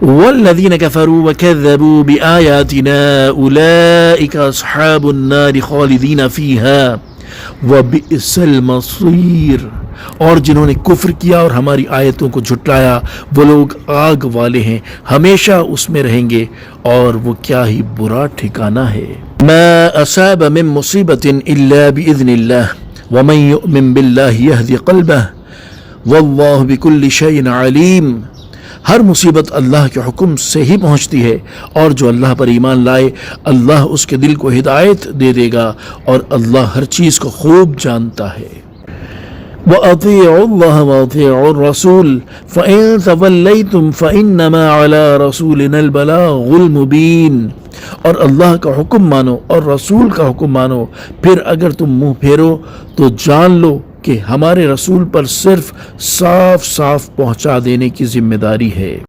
वल्लज़ीन कफ़रू वकज़्ज़बू बिआयातिना उलाइका अस्हाबुन नार खालिदीन फ़ीहा वबिअसल मसीर। और जिन्होंने कुफ्र किया और हमारी आयतों को झुटलाया वो लोग आग वाले हैं, हमेशा उसमें रहेंगे और वो क्या ही बुरा ठिकाना है। मा असाब मिन मुसीबतिन इल्ला बिइज़्निल्लाह वमन युमिन बिल्लाहि यहदी क़ल्बह वल्लाहु बिकुल्लि शैइन अलीम। हर मुसीबत अल्लाह के हुक्म से ही पहुँचती है और जो अल्लाह पर ईमान लाए अल्लाह उसके दिल को हिदायत दे देगा और अल्लाह हर चीज़ को खूब जानता है। वअतीउल्लाह वअतीउर रसूल फ़इन तवल्लैतुम फ़इन्नमा अला रसूलिनल बलागुल मुबीन। और अल्लाह का हुक्म मानो और रसूल का हुक्म मानो, फिर अगर तुम मुंह फेरो तो जान लो कि हमारे रसूल पर सिर्फ साफ साफ पहुंचा देने की जिम्मेदारी है।